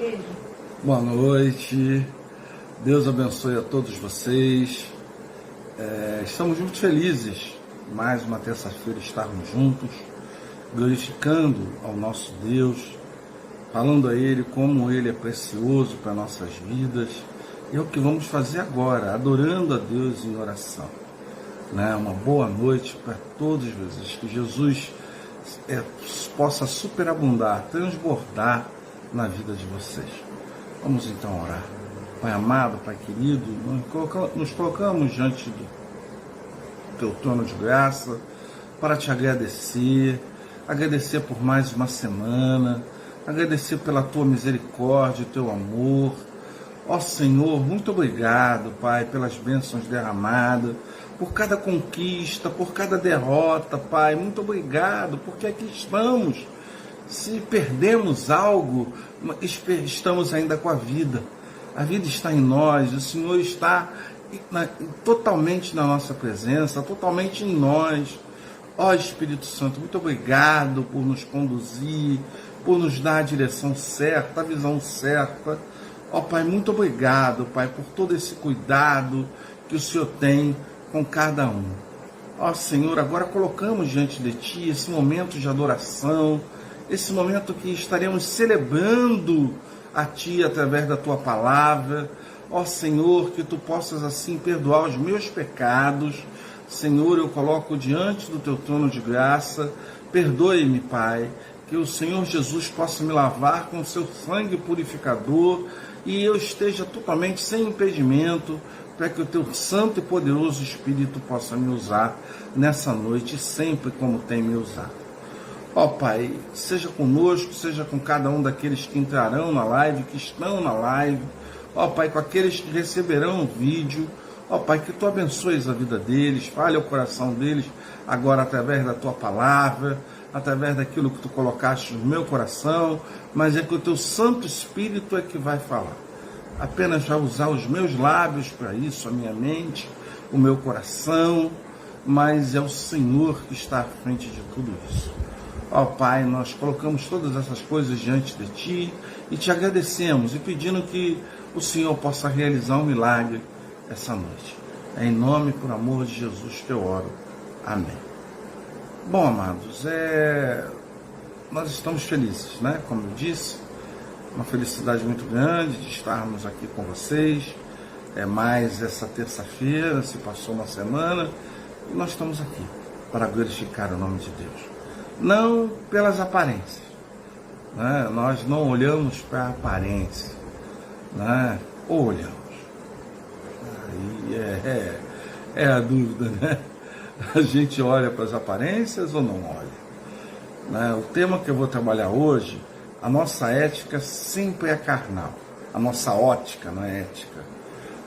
igreja. Boa noite, Deus abençoe a todos vocês. Estamos muito felizes, mais uma terça-feira, estarmos juntos, glorificando ao nosso Deus, falando a Ele como Ele é precioso para nossas vidas. E é o que vamos fazer agora, adorando a Deus em oração. Uma boa noite para todos vocês, que Jesus possa superabundar, transbordar na vida de vocês. Vamos então orar. Pai amado, Pai querido, nos colocamos diante do Teu trono de graça para Te agradecer por mais uma semana, agradecer pela Tua misericórdia, Teu amor. Ó Senhor, muito obrigado, Pai, pelas bênçãos derramadas, por cada conquista, por cada derrota, Pai. Muito obrigado, porque aqui estamos. Se perdemos algo, estamos ainda com a vida. A vida está em nós, o Senhor está totalmente na nossa presença, totalmente em nós. Ó Espírito Santo, muito obrigado por nos conduzir, por nos dar a direção certa, a visão certa. Ó Pai, muito obrigado, Pai, por todo esse cuidado que o Senhor tem com cada um. Ó Senhor, agora colocamos diante de Ti esse momento de adoração, esse momento que estaremos celebrando a Ti através da Tua palavra. Ó Senhor, que Tu possas assim perdoar os meus pecados. Senhor, eu coloco diante do Teu trono de graça. Perdoe-me, Pai, que o Senhor Jesus possa me lavar com o Seu sangue purificador e eu esteja totalmente sem impedimento, para que o Teu santo e poderoso Espírito possa me usar nessa noite, sempre como tem me usado. Ó Pai, seja conosco, seja com cada um daqueles que entrarão na live, que estão na live. Ó Pai, com aqueles que receberão o vídeo. Ó Pai, que Tu abençoes a vida deles, fale ao coração deles agora através da Tua palavra, através daquilo que Tu colocaste no meu coração, mas é que o Teu Santo Espírito é que vai falar. Apenas vai usar os meus lábios para isso, a minha mente, o meu coração, mas é o Senhor que está à frente de tudo isso. Ó Pai, nós colocamos todas essas coisas diante de Ti e Te agradecemos e pedindo que o Senhor possa realizar um milagre essa noite. É em nome e por amor de Jesus que eu oro. Amém. Bom, amados, nós estamos felizes, Como eu disse, uma felicidade muito grande de estarmos aqui com vocês. Mais essa terça-feira, se passou uma semana, e nós estamos aqui para glorificar o nome de Deus. Não pelas aparências, Nós não olhamos para a aparência, Ou olhamos. Aí é a dúvida, A gente olha para as aparências ou não olha? O tema que eu vou trabalhar hoje, a nossa ética sempre é carnal. A nossa ótica não é ética.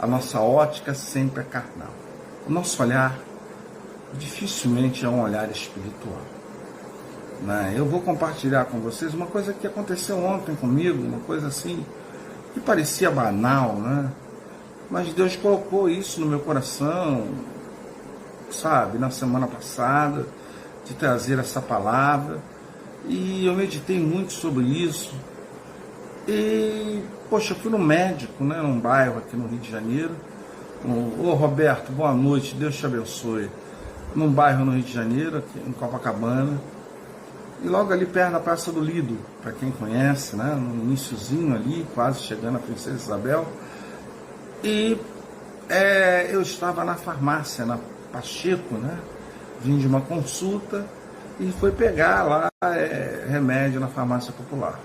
A nossa ótica sempre é carnal. O nosso olhar dificilmente é um olhar espiritual. Eu vou compartilhar com vocês uma coisa que aconteceu ontem comigo, uma coisa assim, que parecia banal, Mas Deus colocou isso no meu coração, na semana passada, de trazer essa palavra, e eu meditei muito sobre isso, e, eu fui no médico, num bairro aqui no Rio de Janeiro. Ô Roberto, boa noite, Deus te abençoe. Num bairro no Rio de Janeiro, aqui em Copacabana, e logo ali perto da Praça do Lido, para quem conhece, no iniciozinho ali, quase chegando a Princesa Isabel. E eu estava na farmácia, na Pacheco, vim de uma consulta e fui pegar lá remédio na farmácia popular.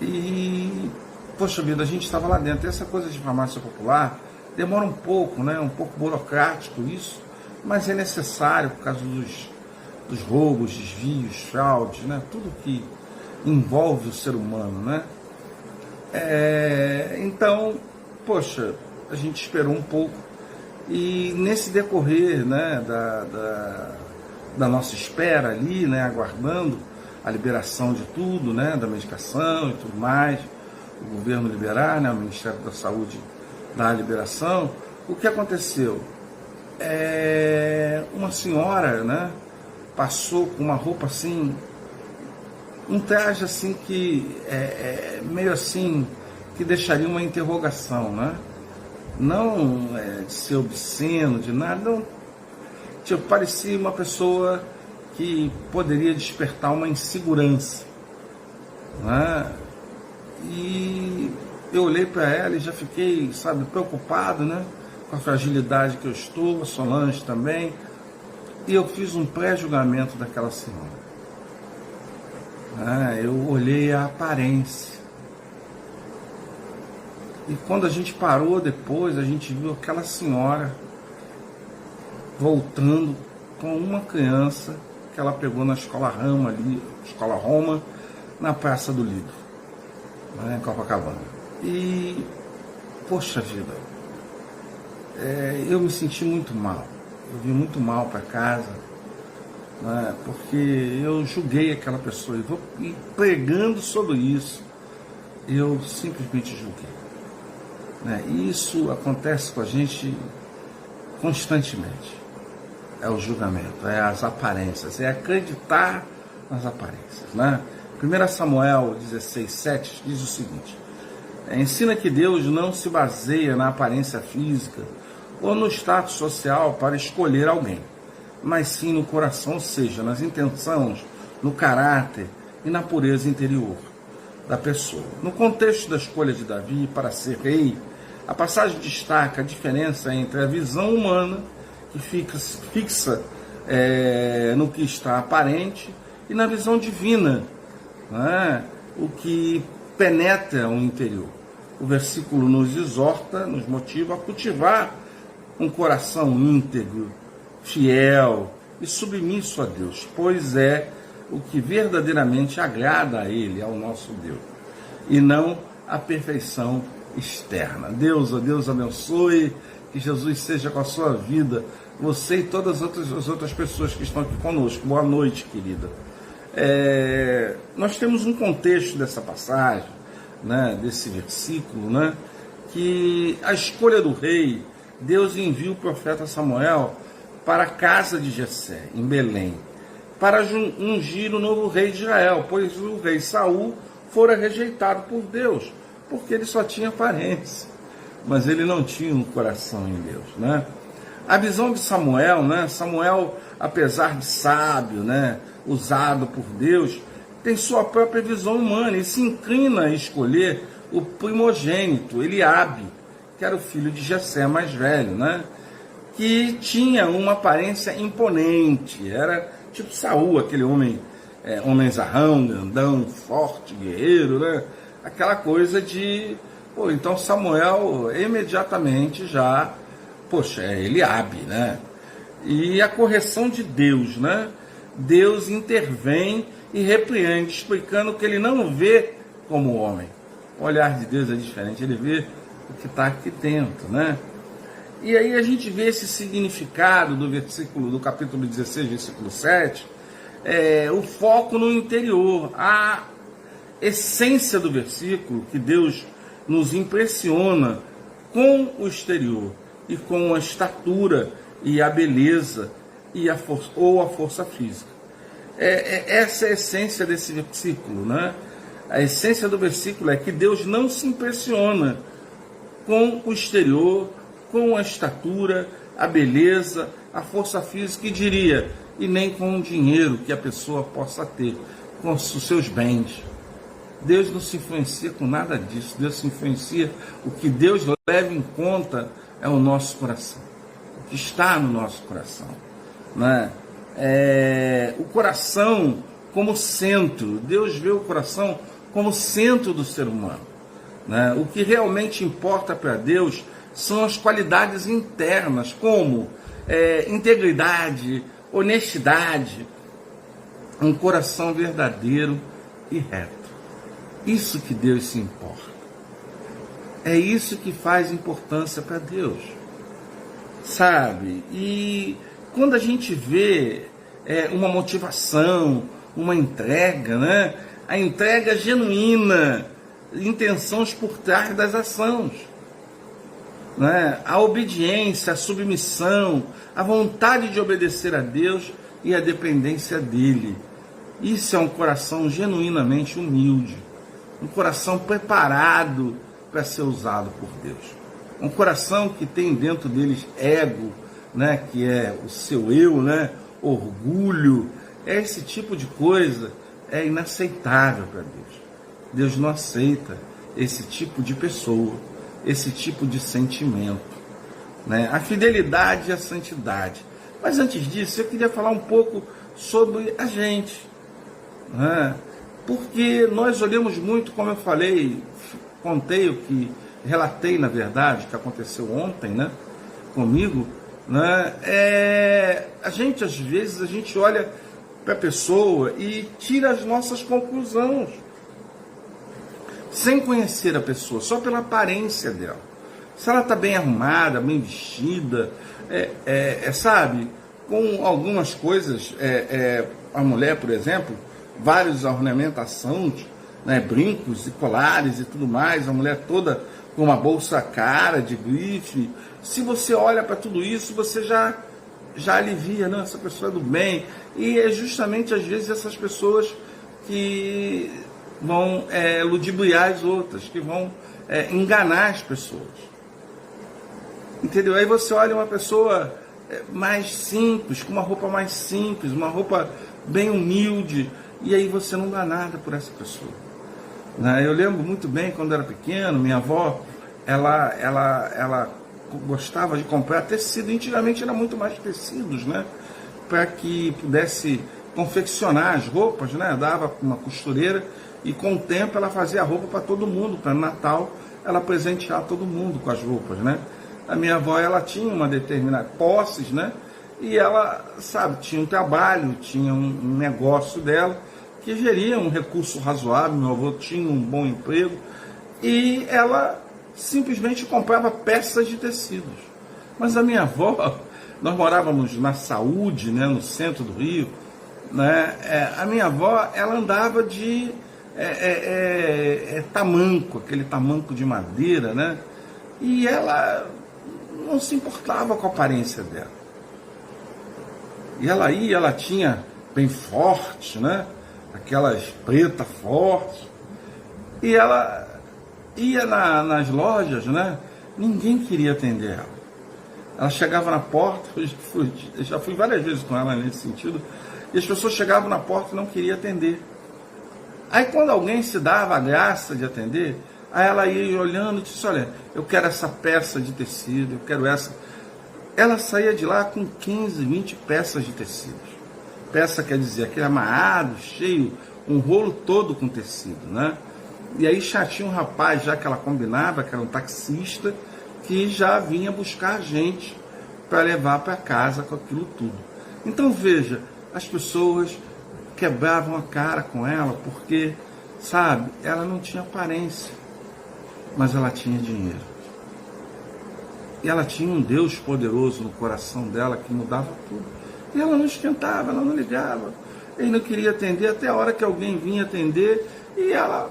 E, poxa vida, a gente estava lá dentro. Essa coisa de farmácia popular demora um pouco, um pouco burocrático isso, mas é necessário por causa dos roubos, desvios, fraudes, tudo que envolve o ser humano, Então, a gente esperou um pouco e nesse decorrer, da nossa espera ali, aguardando a liberação de tudo, da medicação e tudo mais, o governo liberar, o Ministério da Saúde dar a liberação, o que aconteceu? Uma senhora, passou com uma roupa assim, um traje assim que meio assim, que deixaria uma interrogação, né? Não de ser obsceno, de nada, não. Tipo, parecia uma pessoa que poderia despertar uma insegurança, né? E eu olhei para ela e já fiquei, sabe, preocupado, né? Com a fragilidade que eu estou, a Solange também. E eu fiz um pré-julgamento daquela senhora. Eu olhei a aparência. E quando a gente parou depois, a gente viu aquela senhora voltando com uma criança que ela pegou na escola Roma ali, escola Roma, na Praça do Lido, em Copacabana. E, poxa vida, eu me senti muito mal. Eu vim muito mal para casa, né, porque eu julguei aquela pessoa. E pregando sobre isso, eu simplesmente julguei. Né? E isso acontece com a gente constantemente. É o julgamento, é as aparências, é acreditar nas aparências. Né? 1 Samuel 16:7 diz o seguinte: ensina que Deus não se baseia na aparência física ou no status social para escolher alguém, mas sim no coração, ou seja, nas intenções, no caráter e na pureza interior da pessoa. No contexto da escolha de Davi para ser rei, a passagem destaca a diferença entre a visão humana, que fixa no que está aparente, e na visão divina, né, o que penetra o interior. O versículo nos exorta, nos motiva a cultivar um coração íntegro, fiel e submisso a Deus, pois é o que verdadeiramente agrada a Ele, ao nosso Deus, e não a perfeição externa. Deus abençoe, que Jesus seja com a sua vida, você e todas as outras pessoas que estão aqui conosco. Boa noite, querida. Nós temos um contexto dessa passagem, né, desse versículo, né, que a escolha do rei, Deus envia o profeta Samuel para a casa de Jessé, em Belém, para ungir o novo rei de Israel, pois o rei Saul fora rejeitado por Deus, porque ele só tinha aparência, mas ele não tinha um coração em Deus, né? A visão de Samuel, né? Samuel, apesar de sábio, né, usado por Deus, tem sua própria visão humana e se inclina a escolher o primogênito, Eliabe, que era o filho de Jessé mais velho, né? Que tinha uma aparência imponente, era tipo Saul, aquele homenzarrão, grandão, forte, guerreiro, né? Aquela coisa de, então Samuel imediatamente já, é Eliabe, né? E a correção de Deus, né? Deus intervém e repreende, explicando que ele não vê como homem. O olhar de Deus é diferente, ele vê o que está aqui dentro, né? E aí a gente vê esse significado do capítulo 16, versículo 7, o foco no interior, a essência do versículo, que Deus nos impressiona com o exterior e com a estatura e a beleza e a força física. Essa é a essência desse versículo, né? A essência do versículo é que Deus não se impressiona com o exterior, com a estatura, a beleza, a força física, e nem com o dinheiro que a pessoa possa ter, com os seus bens. Deus não se influencia com nada disso. Deus se influencia, o que Deus leva em conta é o nosso coração, o que está no nosso coração, né? O coração como centro. Deus vê o coração como centro do ser humano, né? O que realmente importa para Deus são as qualidades internas, como integridade, honestidade, um coração verdadeiro e reto. Isso que Deus se importa. É isso que faz importância para Deus, sabe? E quando a gente vê uma motivação, uma entrega, né? A entrega genuína, intenções por trás das ações, né? A obediência, a submissão, a vontade de obedecer a Deus e a dependência dele. Isso é um coração genuinamente humilde, um coração preparado para ser usado por Deus. Um coração que tem dentro deles ego, né, que é o seu eu, né, orgulho. Esse tipo de coisa é inaceitável para Deus. Deus não aceita esse tipo de pessoa, esse tipo de sentimento, né? A fidelidade e a santidade. Mas antes disso, eu queria falar um pouco sobre a gente, né? Porque nós olhamos muito, como eu falei, contei o que relatei, na verdade, que aconteceu ontem, né, comigo, né? A gente, às vezes, a gente olha para a pessoa e tira as nossas conclusões, sem conhecer a pessoa, só pela aparência dela. Se ela está bem arrumada, bem vestida, sabe, com algumas coisas, a mulher, por exemplo, várias ornamentações, né, brincos e colares e tudo mais, a mulher toda com uma bolsa cara de grife. Se você olha para tudo isso, você já alivia, não, essa pessoa é do bem. E é justamente às vezes essas pessoas que vão ludibriar as outras, que vão enganar as pessoas. Entendeu? Aí você olha uma pessoa mais simples, com uma roupa mais simples, uma roupa bem humilde, e aí você não dá nada por essa pessoa. Eu lembro muito bem, quando eu era pequeno, minha avó, ela gostava de comprar tecido. Antigamente era muito mais tecidos, né, para que pudesse confeccionar as roupas, né, dava uma costureira, e com o tempo ela fazia roupa para todo mundo, para Natal ela presentear todo mundo com as roupas, né. A minha avó, ela tinha uma determinada posses, né, e ela, sabe, tinha um trabalho, tinha um negócio dela, que geria um recurso razoável. Meu avô tinha um bom emprego, e ela simplesmente comprava peças de tecidos. Mas a minha avó, nós morávamos na Saúde, né, no centro do Rio, né, a minha avó, ela andava de tamanco, aquele tamanco de madeira, né, e ela não se importava com a aparência dela. E ela tinha bem forte, né, aquelas pretas fortes, e ela ia nas lojas, né, ninguém queria atender ela. Ela chegava na porta, eu já fui várias vezes com ela nesse sentido, e as pessoas chegavam na porta e não queriam atender. Aí quando alguém se dava a graça de atender, aí ela ia olhando e disse, olha, eu quero essa peça de tecido, eu quero essa. Ela saía de lá com 15, 20 peças de tecidos. Peça quer dizer aquele amarrado, cheio, um rolo todo com tecido, né? E aí já tinha um rapaz, já que ela combinava, que era um taxista, que já vinha buscar a gente para levar para casa com aquilo tudo. Então veja, as pessoas quebravam a cara com ela porque, sabe, ela não tinha aparência, mas ela tinha dinheiro. E ela tinha um Deus poderoso no coração dela que mudava tudo. E ela não esquentava, ela não ligava. Ele não queria atender até a hora que alguém vinha atender, e ela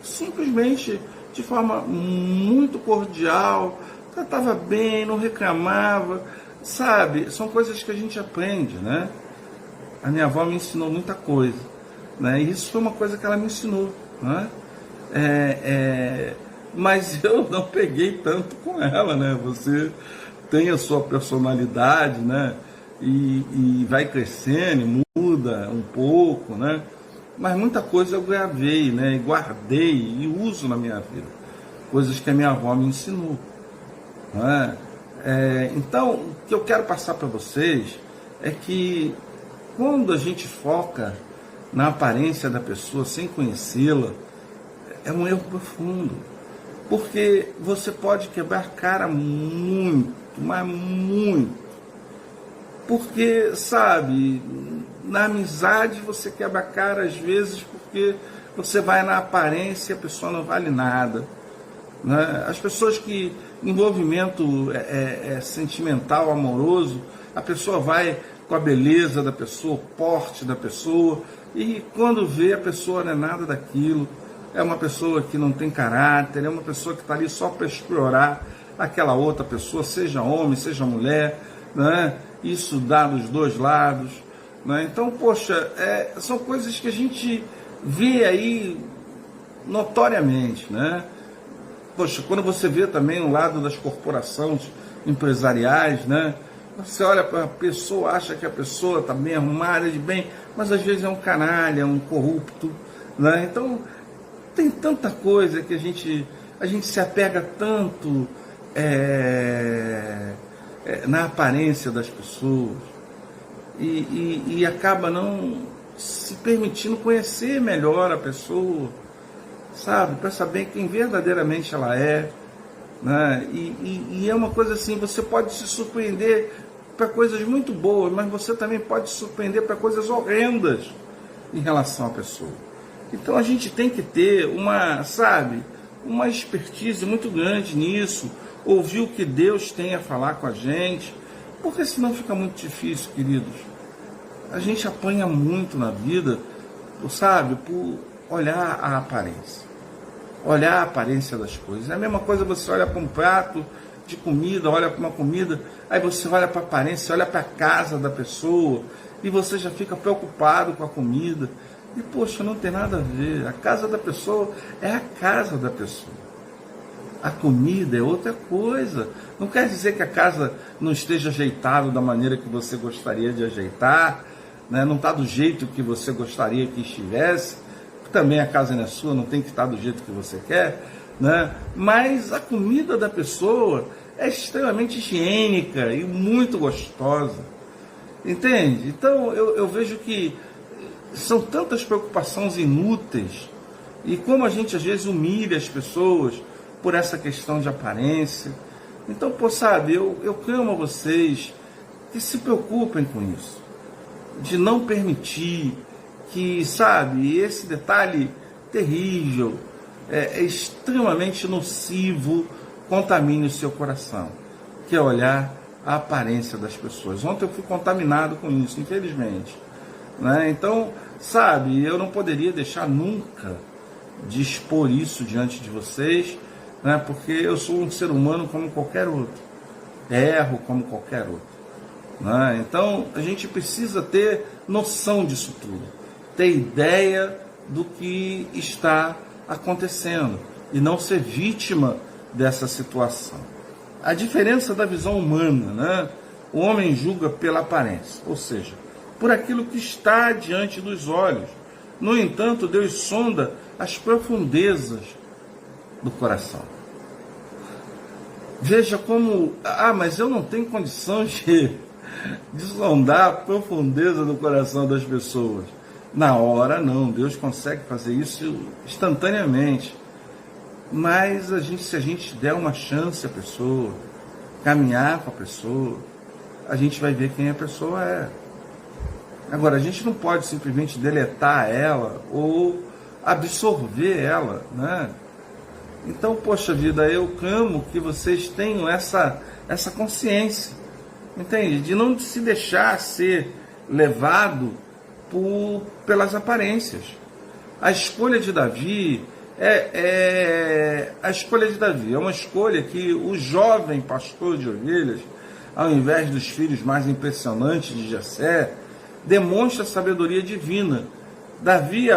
simplesmente, de forma muito cordial, tratava bem, não reclamava, sabe? São coisas que a gente aprende, né? A minha avó me ensinou muita coisa, né? E isso foi uma coisa que ela me ensinou, né? Mas eu não peguei tanto com ela, né? Você tem a sua personalidade, né? E vai crescendo, muda um pouco, né? Mas muita coisa eu gravei, né? E guardei e uso na minha vida. Coisas que a minha avó me ensinou, né? Então, o que eu quero passar para vocês é que quando a gente foca na aparência da pessoa sem conhecê-la, é um erro profundo. Porque você pode quebrar cara muito, mas muito. Porque, sabe, na amizade você quebra cara às vezes porque você vai na aparência e a pessoa não vale nada, né? As pessoas que envolvimento sentimental, amoroso, a pessoa vai com a beleza da pessoa, o porte da pessoa, e quando vê, a pessoa não é nada daquilo. É uma pessoa que não tem caráter, é uma pessoa que está ali só para explorar aquela outra pessoa, seja homem, seja mulher, né? Isso dá dos dois lados. né? Então, poxa, são coisas que a gente vê aí notoriamente, né? Poxa, quando você vê também o lado das corporações empresariais, né? Você olha para a pessoa, acha que a pessoa está bem arrumada, de bem, mas às vezes é um canalha, um corrupto, né? Então, tem tanta coisa que a gente se apega tanto na aparência das pessoas e acaba não se permitindo conhecer melhor a pessoa, sabe? Para saber quem verdadeiramente ela é, né? E é uma coisa assim, você pode se surpreender para coisas muito boas, mas você também pode se surpreender para coisas horrendas em relação à pessoa. Então a gente tem que ter uma expertise muito grande nisso, ouvir o que Deus tem a falar com a gente, porque senão fica muito difícil, queridos. A gente apanha muito na vida, sabe, por olhar a aparência. Olhar a aparência das coisas. É a mesma coisa você olha para um prato de comida, olha para uma comida, aí você olha para a aparência, olha para a casa da pessoa, e você já fica preocupado com a comida. E, poxa, não tem nada a ver. A casa da pessoa é a casa da pessoa. A comida é outra coisa. Não quer dizer que a casa não esteja ajeitada da maneira que você gostaria de ajeitar, né? Não está do jeito que você gostaria que estivesse. Também a casa não é sua, não tem que estar do jeito que você quer, né? Mas a comida da pessoa é extremamente higiênica e muito gostosa. Entende? Então eu vejo que são tantas preocupações inúteis, e como a gente às vezes humilha as pessoas por essa questão de aparência. Então, pô, sabe, eu clamo a vocês que se preocupem com isso, de não permitir que, sabe, esse detalhe terrível, extremamente nocivo, contamine o seu coração, que é olhar a aparência das pessoas. Ontem eu fui contaminado com isso, infelizmente, né? Então, sabe, eu não poderia deixar nunca de expor isso diante de vocês, né? Porque eu sou um ser humano como qualquer outro, erro como qualquer outro, né? Então a gente precisa ter noção disso tudo, ter ideia do que está acontecendo e não ser vítima dessa situação. A diferença da visão humana, né? O homem julga pela aparência, ou seja, por aquilo que está diante dos olhos. No entanto, Deus sonda as profundezas do coração. Veja como, mas eu não tenho condição de sondar a profundeza do coração das pessoas. Na hora não, Deus consegue fazer isso instantaneamente. Mas se a gente der uma chance à pessoa, caminhar com a pessoa, a gente vai ver quem a pessoa é. Agora, a gente não pode simplesmente deletar ela ou absorver ela, né? Então, poxa vida, eu clamo que vocês tenham essa consciência, entende? De não se deixar ser levado pelas aparências. A escolha de Davi é uma escolha que o jovem pastor de ovelhas, ao invés dos filhos mais impressionantes de Jessé, demonstra a sabedoria divina. Davi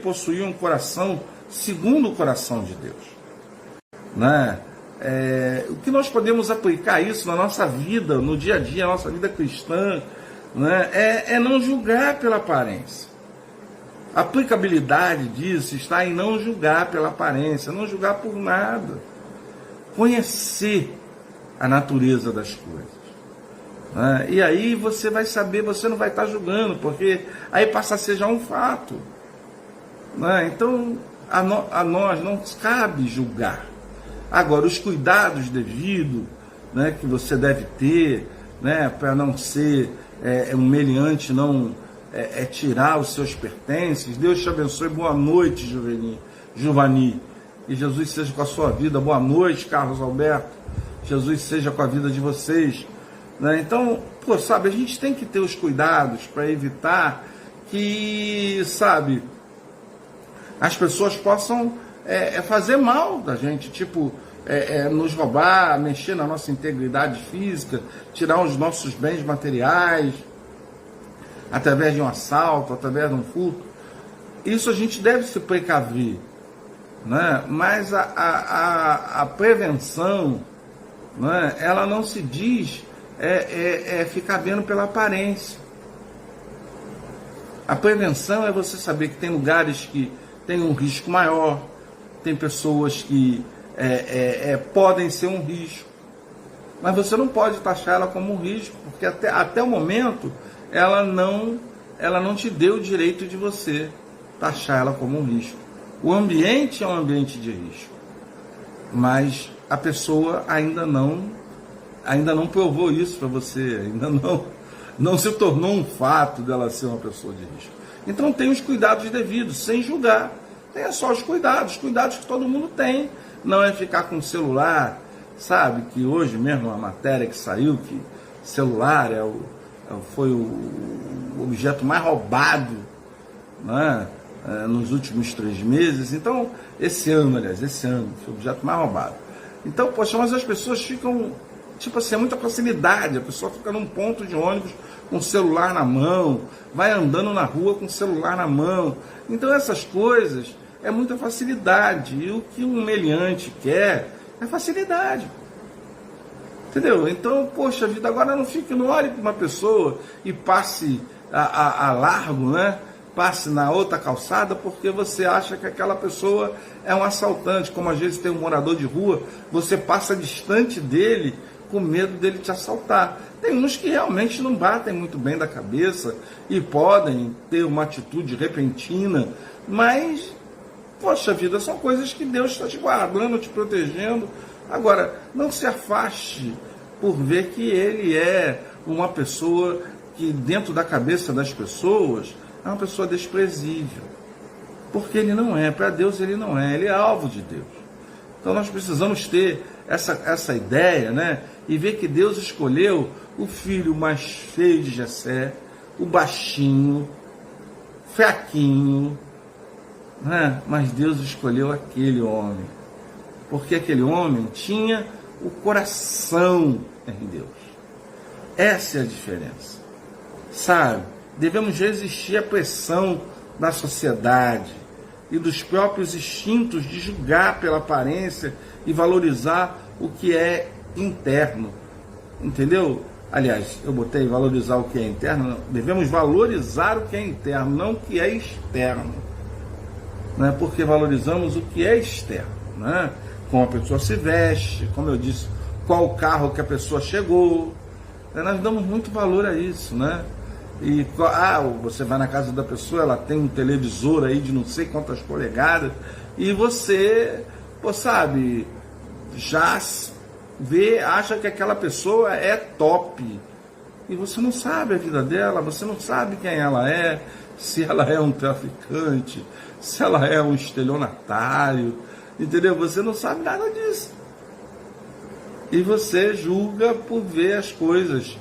possuía um coração segundo o coração de Deus, né? O que nós podemos aplicar isso na nossa vida, no dia a dia, na nossa vida cristã, né? É não julgar pela aparência. A aplicabilidade disso está em não julgar pela aparência, não julgar por nada. Conhecer a natureza das coisas. E aí você vai saber, você não vai estar julgando, porque aí passa a ser já um fato. Então, a nós não cabe julgar. Agora, os cuidados devidos, né, que você deve ter, né, para não ser humilhante, não tirar os seus pertences. Deus te abençoe. Boa noite, Giovanni. Que Jesus seja com a sua vida. Boa noite, Carlos Alberto. Jesus seja com a vida de vocês. Então, sabe, a gente tem que ter os cuidados para evitar que, sabe, as pessoas possam fazer mal da gente, tipo, nos roubar, mexer na nossa integridade física, tirar os nossos bens materiais. através de um assalto, através de um furto. Isso a gente deve se precaver, né? Mas a prevenção, né, ela não se diz ficar vendo pela aparência. A prevenção é você saber que tem lugares que tem um risco maior, tem pessoas que podem ser um risco, mas você não pode taxar ela como um risco, porque até o momento ela não te deu o direito de você taxar ela como um risco. O ambiente é um ambiente de risco, mas a pessoa ainda não provou isso para você, ainda não se tornou um fato dela ser uma pessoa de risco. Então tem os cuidados devidos, sem julgar. Tenha só os cuidados que todo mundo tem. Não é ficar com o celular, sabe? Que hoje mesmo a matéria que saiu, que celular foi o objeto mais roubado, né, nos últimos 3 meses. Então, esse ano foi o objeto mais roubado. Então, poxa, mas as pessoas ficam, tipo assim, é muita facilidade. A pessoa fica num ponto de ônibus com o celular na mão, vai andando na rua com o celular na mão. Então, essas coisas é muita facilidade. E o que um meliante quer é facilidade. Entendeu? Então, poxa vida, agora não olhe para uma pessoa e passe a largo, né? Passe na outra calçada porque você acha que aquela pessoa é um assaltante. Como às vezes tem um morador de rua, você passa distante dele com medo dele te assaltar. Tem uns que realmente não batem muito bem da cabeça e podem ter uma atitude repentina, mas, poxa vida, são coisas que Deus está te guardando, te protegendo. Agora, não se afaste por ver que ele é uma pessoa que dentro da cabeça das pessoas é uma pessoa desprezível. Porque ele não é, para Deus ele não é, ele é alvo de Deus. Então nós precisamos ter essa ideia, né? E ver que Deus escolheu o filho mais feio de Jessé, o baixinho, fraquinho, né? Mas Deus escolheu aquele homem, porque aquele homem tinha o coração em Deus. Essa é a diferença, sabe? Devemos resistir à pressão da sociedade e dos próprios instintos de julgar pela aparência e valorizar o que é interno, entendeu? Aliás, eu botei valorizar o que é interno, não. Devemos valorizar o que é interno, não o que é externo, né? Porque valorizamos o que é externo, né? Como a pessoa se veste, como eu disse, qual carro que a pessoa chegou, né? Nós damos muito valor a isso, né? E você vai na casa da pessoa, ela tem um televisor aí de não sei quantas polegadas, e você, sabe, já acha que aquela pessoa é top, e você não sabe a vida dela, você não sabe quem ela é, se ela é um traficante, se ela é um estelionatário, entendeu? Você não sabe nada disso, e você julga por ver as coisas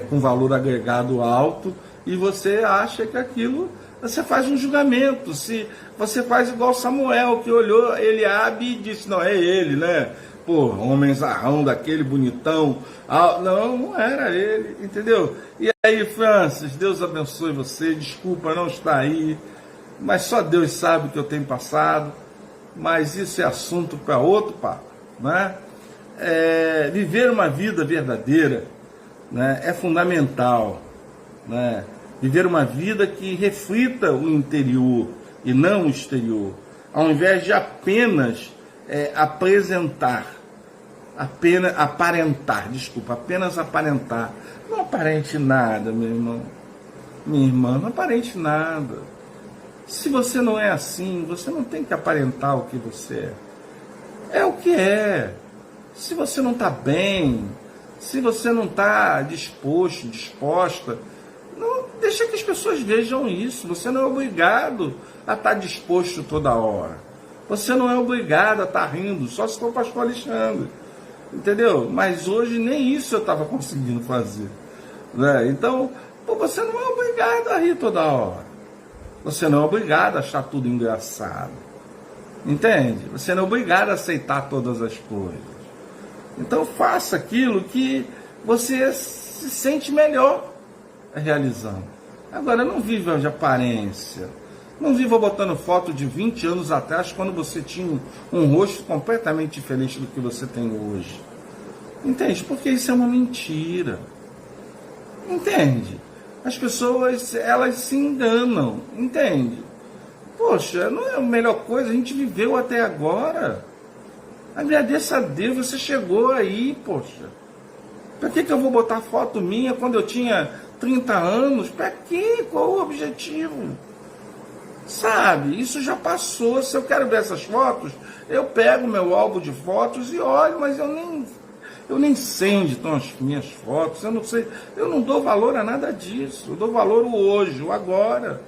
com valor agregado alto, e você acha que aquilo, você faz um julgamento. Se você faz igual Samuel, que olhou Eliabe e disse, não, é ele, né? Pô, homenzarrão daquele, bonitão. Não era ele, entendeu? E aí, Francis, Deus abençoe você, desculpa não estar aí, mas só Deus sabe o que eu tenho passado, mas isso é assunto para outro papo, né? Viver uma vida verdadeira, né, é fundamental, né? Viver uma vida que reflita o interior e não o exterior, ao invés de apenas apresentar, apenas aparentar. Não aparente nada, meu irmão, minha irmã, não aparente nada. Se você não é assim, você não tem que aparentar o que você é. É o que é. Se você não está bem, se você não está disposta, não deixa que as pessoas vejam isso. Você não é obrigado a estar disposto toda hora. Você não é obrigado a estar rindo, só se for o pastor Alexandre. Entendeu? Mas hoje nem isso eu estava conseguindo fazer, né? Então, você não é obrigado a rir toda hora. Você não é obrigado a achar tudo engraçado. Entende? Você não é obrigado a aceitar todas as coisas. Então faça aquilo que você se sente melhor. realizando. Agora, não viva de aparência. Não viva botando foto de 20 anos atrás, quando você tinha um rosto completamente diferente do que você tem hoje. Entende? Porque isso é uma mentira. Entende? As pessoas, elas se enganam. Entende? Poxa, não é a melhor coisa? A gente viveu até agora. Agradeça a Deus, você chegou aí, poxa. Para que eu vou botar foto minha quando eu tinha 30 anos? Para quê? Qual o objetivo? Sabe, isso já passou. Se eu quero ver essas fotos, eu pego meu álbum de fotos e olho, mas eu nem sei onde estão as minhas fotos, eu não sei, eu não dou valor a nada disso. Eu dou valor ao hoje, o agora.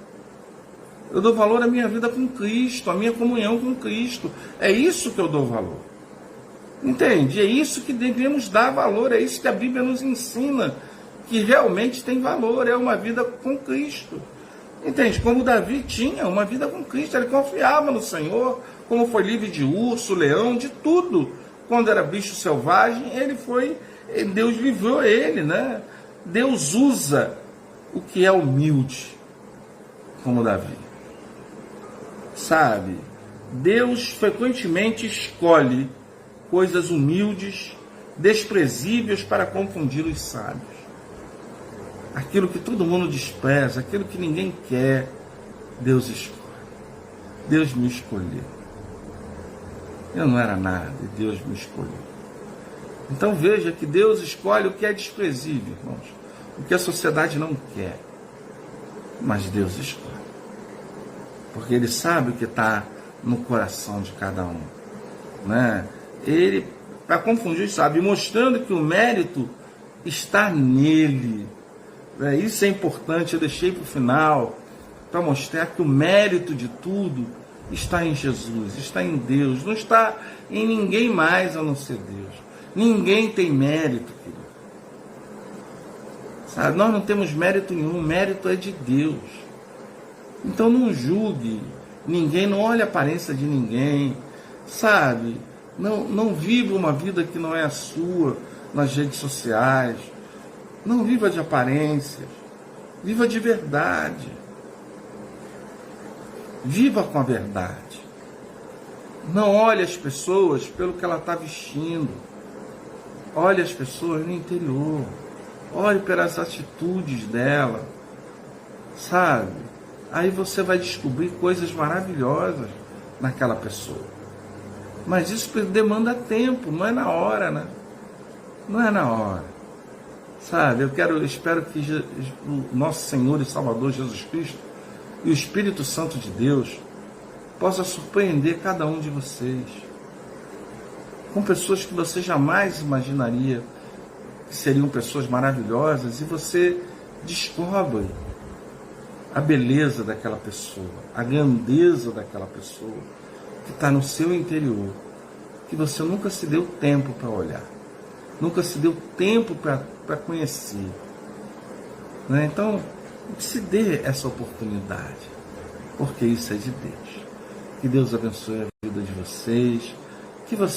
Eu dou valor à minha vida com Cristo, à minha comunhão com Cristo. É isso que eu dou valor. Entende? É isso que devemos dar valor, é isso que a Bíblia nos ensina, que realmente tem valor, é uma vida com Cristo. Entende? Como Davi tinha uma vida com Cristo, ele confiava no Senhor, como foi livre de urso, leão, de tudo. Quando era bicho selvagem, Deus livrou ele, né? Deus usa o que é humilde, como Davi. Sabe? Deus frequentemente escolhe coisas humildes, desprezíveis para confundir os sábios. Aquilo que todo mundo despreza, aquilo que ninguém quer, Deus escolhe. Deus me escolheu. Eu não era nada e Deus me escolheu. Então veja que Deus escolhe o que é desprezível, irmãos. O que a sociedade não quer. Mas Deus escolhe. Porque Ele sabe o que está no coração de cada um. Né? Ele, para confundir, sabe, mostrando que o mérito está nele. Isso é importante, eu deixei para o final, para mostrar que o mérito de tudo está em Jesus, está em Deus, não está em ninguém mais a não ser Deus. Ninguém tem mérito, querido. Sabe? Nós não temos mérito nenhum, o mérito é de Deus. Então não julgue ninguém, não olhe a aparência de ninguém, sabe? Não viva uma vida que não é a sua nas redes sociais. Não viva de aparências, viva de verdade. Viva com a verdade. Não olhe as pessoas pelo que ela está vestindo. Olhe as pessoas no interior. Olhe pelas atitudes dela. Sabe? Aí você vai descobrir coisas maravilhosas naquela pessoa. Mas isso demanda tempo, não é na hora, né? Não é na hora. Sabe, eu espero que o nosso Senhor e Salvador Jesus Cristo e o Espírito Santo de Deus possa surpreender cada um de vocês com pessoas que você jamais imaginaria que seriam pessoas maravilhosas, e você descobre a beleza daquela pessoa, a grandeza daquela pessoa que está no seu interior, que você nunca se deu tempo para olhar, nunca se deu tempo para conhecer. Né? Então, se dê essa oportunidade, porque isso é de Deus. Que Deus abençoe a vida de vocês, que vocês